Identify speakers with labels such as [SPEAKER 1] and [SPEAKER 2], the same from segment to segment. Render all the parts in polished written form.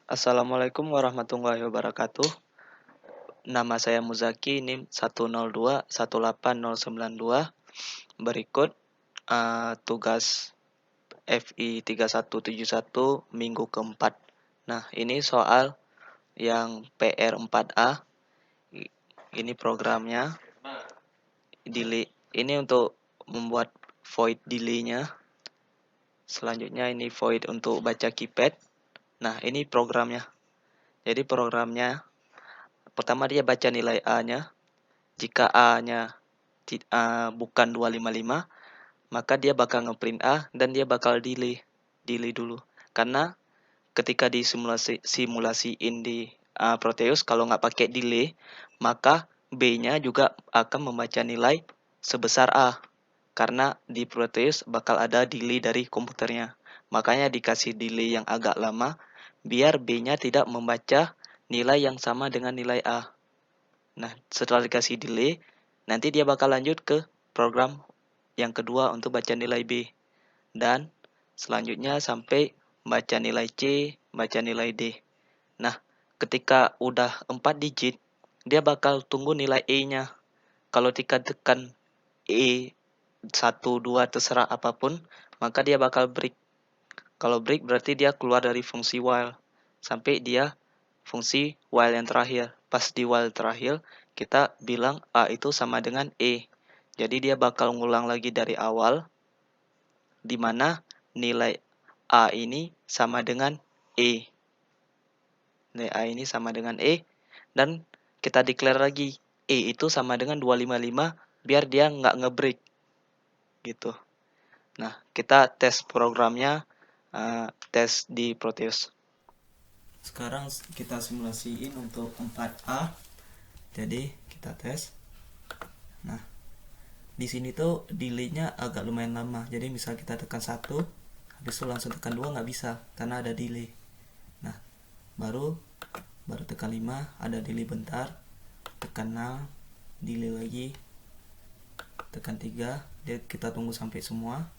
[SPEAKER 1] Assalamualaikum warahmatullahi wabarakatuh. Nama saya Muzaki, NIM 102 18092. Berikut tugas FI 3171 minggu keempat. Nah, ini soal yang PR 4A. Ini programnya. Delay. Ini untuk membuat void delay-nya. Selanjutnya ini void untuk baca keypad. Nah, ini programnya. Jadi programnya pertama dia baca nilai A-nya. Jika A-nya bukan 255, maka dia bakal ngeprint A dan dia bakal delay dulu. Karena ketika di simulasiin di Proteus, kalau nggak pakai delay, maka B-nya juga akan membaca nilai sebesar A. Karena di Proteus bakal ada delay dari komputernya. Makanya dikasih delay yang agak lama, biar B-nya tidak membaca nilai yang sama dengan nilai A. Nah, setelah dikasih delay, nanti dia bakal lanjut ke program yang kedua untuk baca nilai B. Dan selanjutnya sampai baca nilai C, baca nilai D. Nah, ketika udah 4 digit, dia bakal tunggu nilai E-nya. Kalau tekan E 1, 2, terserah apapun, maka dia bakal break. Kalau break berarti dia keluar dari fungsi while. Sampai dia fungsi while yang terakhir. Pas di while terakhir, kita bilang A itu sama dengan E. Jadi dia bakal ngulang lagi dari awal, di mana nilai A ini sama dengan E. Nilai A ini sama dengan E, dan kita declare lagi E itu sama dengan 255, biar dia nggak ngebreak. Gitu. Nah, kita tes programnya, tes di Proteus. Sekarang kita simulasiin untuk 4A. Jadi kita tes. Nah, di sini tuh delay-nya agak lumayan lama. Jadi misal kita tekan 1, habis itu langsung tekan 2 nggak bisa karena ada delay. Nah, baru tekan 5, ada delay bentar. Tekan 6, delay lagi. Tekan 3, kita tunggu sampai semua.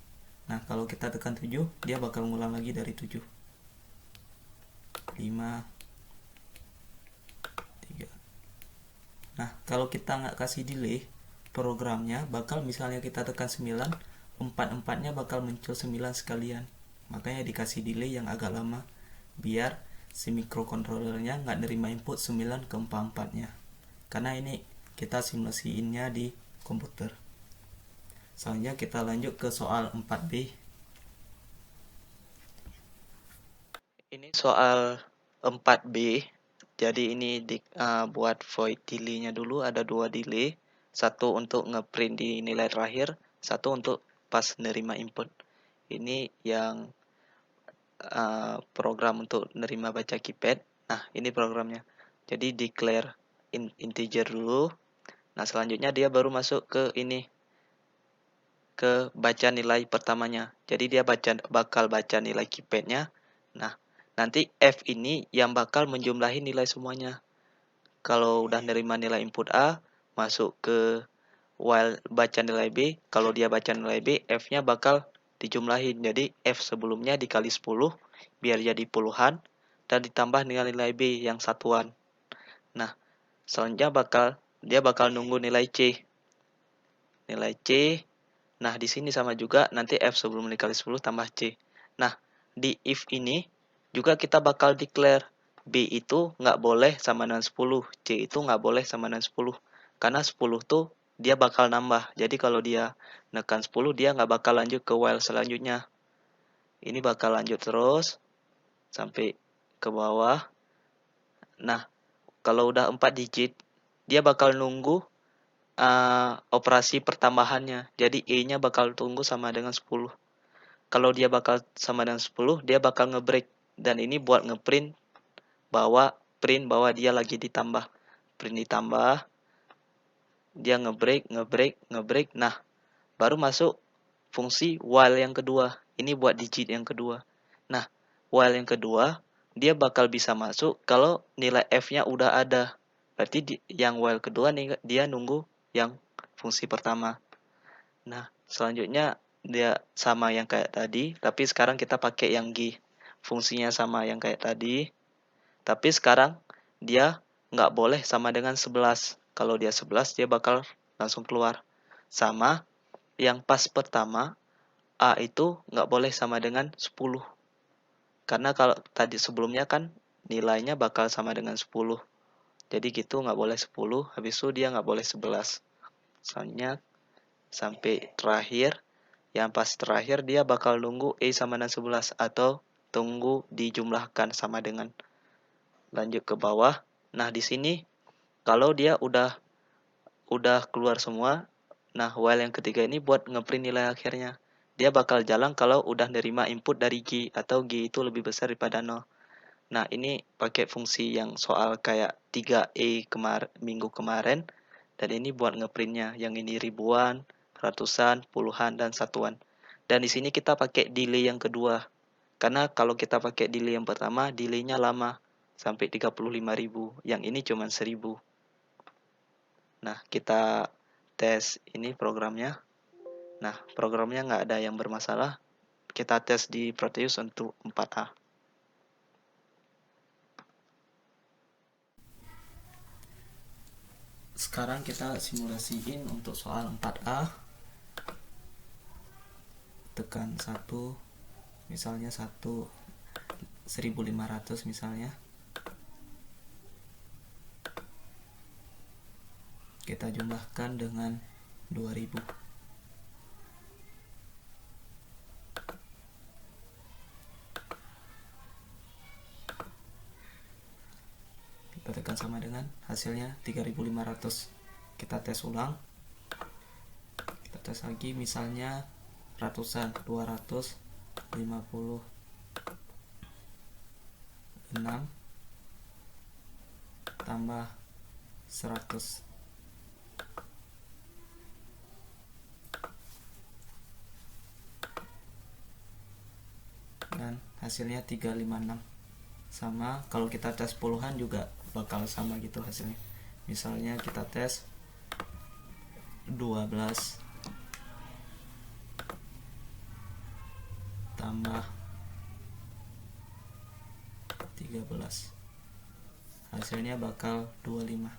[SPEAKER 1] Nah, kalau kita tekan 7, dia bakal ngulang lagi dari 7. 5, 3. Nah, kalau kita nggak kasih delay, programnya bakal misalnya kita tekan 9, 4-4-nya bakal muncul 9 sekalian. Makanya dikasih delay yang agak lama, biar si microcontrollernya nggak nerima input 9 ke 4-4-nya. Karena ini kita simulasiinnya di komputer. Selanjutnya kita lanjut ke soal 4B. Ini soal 4B. Jadi ini buat void delay-nya dulu, ada 2 delay. Satu untuk ngeprint di nilai terakhir, satu untuk pas nerima input. Ini yang program untuk nerima baca keypad. Nah, ini programnya. Jadi declare integer dulu. Nah, selanjutnya dia baru masuk ke ini, ke baca nilai pertamanya. Jadi dia bakal baca nilai keypadnya. Nah, nanti F ini yang bakal menjumlahi nilai semuanya. Kalau udah nerima nilai input A, masuk ke while baca nilai B. Kalau dia baca nilai B, F-nya bakal dijumlahin. Jadi F sebelumnya dikali 10 biar jadi puluhan, dan ditambah dengan nilai B yang satuan. Nah, selanjutnya dia bakal nunggu nilai C. Nilai C. Nah, di sini sama juga, nanti F sebelum dikali 10 tambah C. Nah, di if ini juga kita bakal declare B itu nggak boleh sama dengan 10, C itu nggak boleh sama dengan 10. Karena 10 tuh dia bakal nambah. Jadi kalau dia nekan 10, dia nggak bakal lanjut ke while selanjutnya. Ini bakal lanjut terus sampai ke bawah. Nah, kalau udah 4 digit, dia bakal nunggu operasi pertambahannya. Jadi E-nya bakal tunggu sama dengan 10. Kalau dia bakal sama dengan 10, dia bakal ngebreak. Dan ini buat ngeprint bahwa dia lagi ditambah. Print ditambah, dia ngebreak. Nah, baru masuk fungsi while yang kedua. Ini buat digit yang kedua. Nah, while yang kedua, dia bakal bisa masuk kalau nilai F-nya udah ada. Berarti yang while kedua nih, dia nunggu yang fungsi pertama. Nah, selanjutnya dia sama yang kayak tadi, tapi sekarang kita pakai yang G. Fungsinya sama yang kayak tadi. Tapi sekarang dia nggak boleh sama dengan 11. Kalau dia 11 dia bakal langsung keluar. Sama yang pas pertama A itu nggak boleh sama dengan 10. Karena kalau tadi sebelumnya kan nilainya bakal sama dengan 10. Jadi gitu nggak boleh 10, habis itu dia nggak boleh 11. Soalnya sampai terakhir, yang pas terakhir dia bakal nunggu E sama dengan 11 atau tunggu dijumlahkan sama dengan. Lanjut ke bawah. Nah, di sini kalau dia udah keluar semua, nah while yang ketiga ini buat ngeprint nilai akhirnya. Dia bakal jalan kalau udah nerima input dari G atau G itu lebih besar daripada 0. Nah, ini pakai fungsi yang soal kayak 3E minggu kemarin. Dan ini buat ngeprintnya. Yang ini ribuan, ratusan, puluhan, dan satuan. Dan di sini kita pakai delay yang kedua. Karena kalau kita pakai delay yang pertama, delaynya lama. Sampai 35.000. Yang ini cuma 1.000. Nah, kita tes ini programnya. Nah, programnya nggak ada yang bermasalah. Kita tes di Proteus untuk 4A. Sekarang kita simulasiin untuk soal 4A. Tekan 1, misalnya 1.500 misalnya. Kita jumlahkan dengan 2000. Kita tekan sama dengan hasilnya 3.500. Kita tes ulang. Kita tes lagi misalnya ratusan, 256 tambah 100. Dan hasilnya 356. Sama kalau kita tes puluhan juga bakal sama gitu hasilnya. Misalnya kita tes 12 tambah 13, hasilnya bakal 25.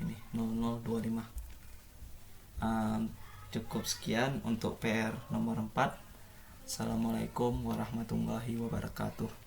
[SPEAKER 1] Ini 0025. Cukup sekian untuk PR nomor 4. Assalamualaikum warahmatullahi wabarakatuh.